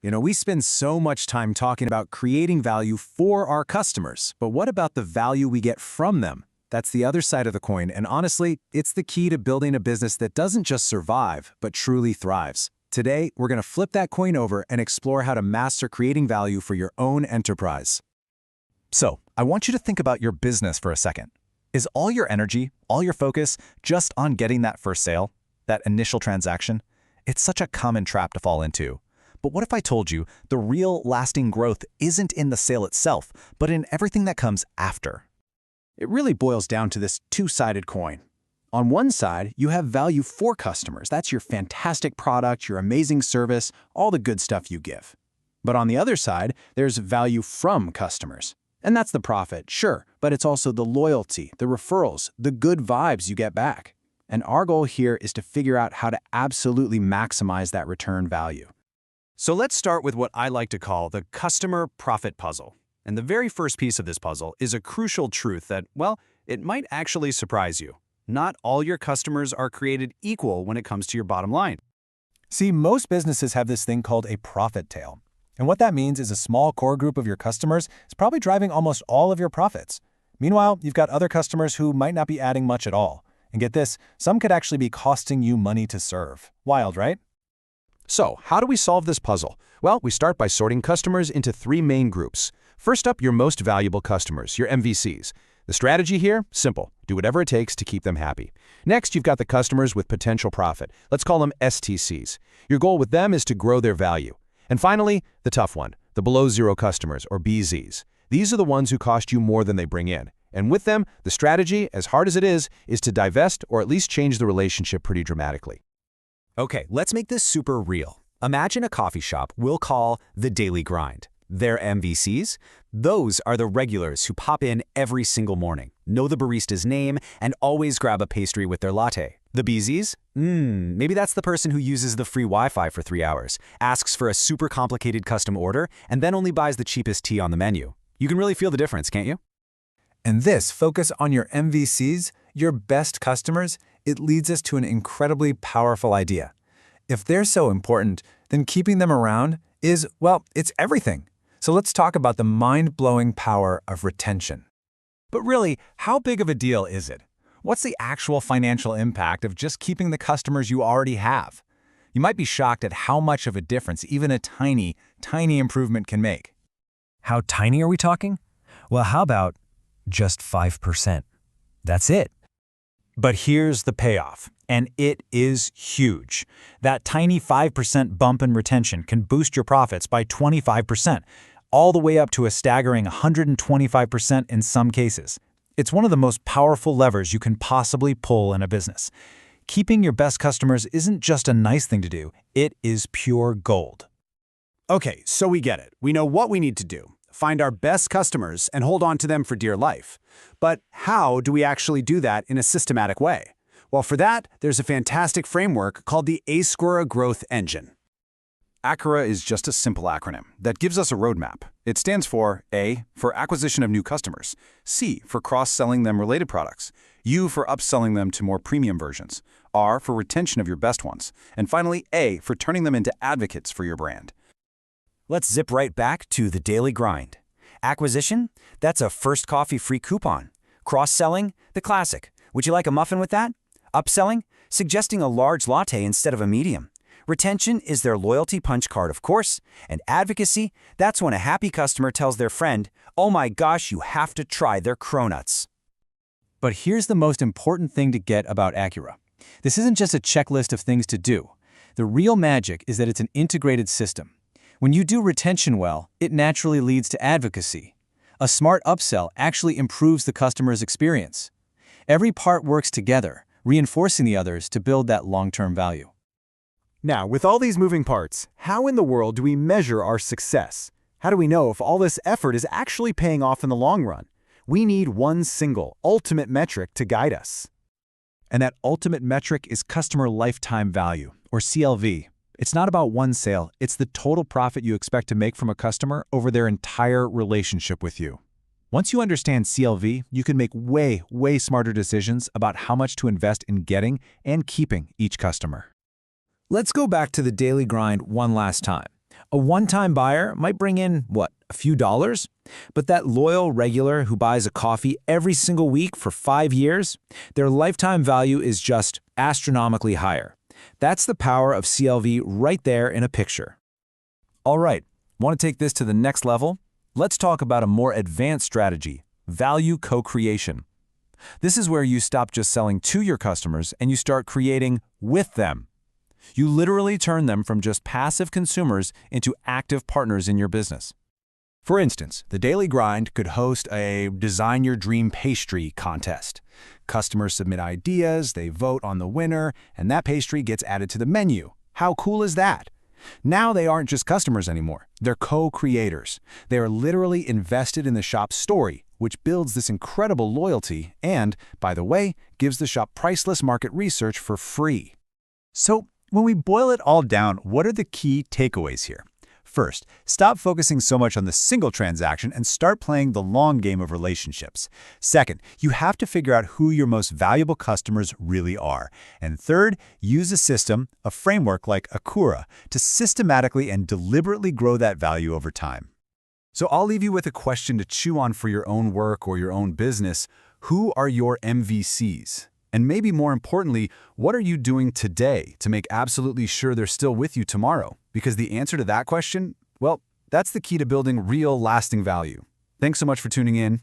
We spend so much time talking about creating value for our customers, but what about the value we get from them? That's the other side of the coin, and honestly, it's the key to building a business that doesn't just survive, but truly thrives. Today, we're going to flip that coin over and explore how to master creating value for your own enterprise. So, I want you to think about your business for a second. Is all your energy, all your focus, just on getting that first sale? That initial transaction? It's such a common trap to fall into. But what if I told you the real lasting growth isn't in the sale itself, but in everything that comes after? It really boils down to this two-sided coin. On one side, you have value for customers. That's your fantastic product, your amazing service, all the good stuff you give. But on the other side, there's value from customers. And that's the profit, sure, but it's also the loyalty, the referrals, the good vibes you get back. And our goal here is to figure out how to absolutely maximize that return value. So let's start with what I like to call the customer profit puzzle. And the very first piece of this puzzle is a crucial truth that, well, it might actually surprise you. Not all your customers are created equal when it comes to your bottom line. See, most businesses have this thing called a profit tail. And what that means is a small core group of your customers is probably driving almost all of your profits. Meanwhile, you've got other customers who might not be adding much at all. And get this, some could actually be costing you money to serve. Wild, right? So, how do we solve this puzzle? Well, we start by sorting customers into three main groups. First up, your most valuable customers, your MVCs. The strategy here? Simple. Do whatever it takes to keep them happy. Next, you've got the customers with potential profit. Let's call them STCs. Your goal with them is to grow their value. And finally, the tough one, the below zero customers, or BZs. These are the ones who cost you more than they bring in. And with them, the strategy, as hard as it is to divest or at least change the relationship pretty dramatically. Okay, let's make this super real. Imagine a coffee shop we'll call the Daily Grind. Their MVCs? Those are the regulars who pop in every single morning, know the barista's name, and always grab a pastry with their latte. The BZs? Maybe that's the person who uses the free Wi-Fi for 3 hours, asks for a super complicated custom order, and then only buys the cheapest tea on the menu. You can really feel the difference, can't you? And this focus on your MVCs, your best customers, it leads us to an incredibly powerful idea. If they're so important, then keeping them around is, well, it's everything. So let's talk about the mind-blowing power of retention. But really, how big of a deal is it? What's the actual financial impact of just keeping the customers you already have? You might be shocked at how much of a difference even a tiny, tiny improvement can make. How tiny are we talking? Well, how about just 5%? That's it. But here's the payoff, and it is huge. That tiny 5% bump in retention can boost your profits by 25%, all the way up to a staggering 125% in some cases. It's one of the most powerful levers you can possibly pull in a business. Keeping your best customers isn't just a nice thing to do, it is pure gold. Okay, so we get it. We know what we need to do. Find our best customers and hold on to them for dear life. But how do we actually do that in a systematic way? Well, for that, there's a fantastic framework called the ACURA Growth Engine. ACURA is just a simple acronym that gives us a roadmap. It stands for A, for acquisition of new customers, C, for cross-selling them related products, U, for upselling them to more premium versions, R, for retention of your best ones, and finally A, for turning them into advocates for your brand. Let's zip right back to the Daily Grind. Acquisition? That's a first coffee free coupon. Cross-selling? The classic. Would you like a muffin with that? Upselling? Suggesting a large latte instead of a medium. Retention is their loyalty punch card, of course. And advocacy? That's when a happy customer tells their friend, "Oh my gosh, you have to try their cronuts." But here's the most important thing to get about ACURA. This isn't just a checklist of things to do. The real magic is that it's an integrated system. When you do retention well, it naturally leads to advocacy. A smart upsell actually improves the customer's experience. Every part works together, reinforcing the others to build that long-term value. Now, with all these moving parts, how in the world do we measure our success? How do we know if all this effort is actually paying off in the long run? We need one single, ultimate metric to guide us. And that ultimate metric is customer lifetime value, or CLV. It's not about one sale, it's the total profit you expect to make from a customer over their entire relationship with you. Once you understand CLV, you can make way smarter decisions about how much to invest in getting and keeping each customer. Let's go back to the Daily Grind one last time. A one-time buyer might bring in, what, a few dollars? But that loyal regular who buys a coffee every single week for 5 years, their lifetime value is just astronomically higher. That's the power of CLV right there in a picture. All right, want to take this to the next level? Let's talk about a more advanced strategy, value co-creation. This is where you stop just selling to your customers and you start creating with them. You literally turn them from just passive consumers into active partners in your business. For instance, the Daily Grind could host a Design Your Dream Pastry contest. Customers submit ideas, they vote on the winner, and that pastry gets added to the menu. How cool is that? Now they aren't just customers anymore, they're co-creators. They are literally invested in the shop's story, which builds this incredible loyalty and, by the way, gives the shop priceless market research for free. So, when we boil it all down, what are the key takeaways here? First, stop focusing so much on the single transaction and start playing the long game of relationships. Second, you have to figure out who your most valuable customers really are. And third, use a system, a framework like ACURA, to systematically and deliberately grow that value over time. So I'll leave you with a question to chew on for your own work or your own business. Who are your MVCs? And maybe more importantly, what are you doing today to make absolutely sure they're still with you tomorrow? Because the answer to that question, well, that's the key to building real, lasting value. Thanks so much for tuning in.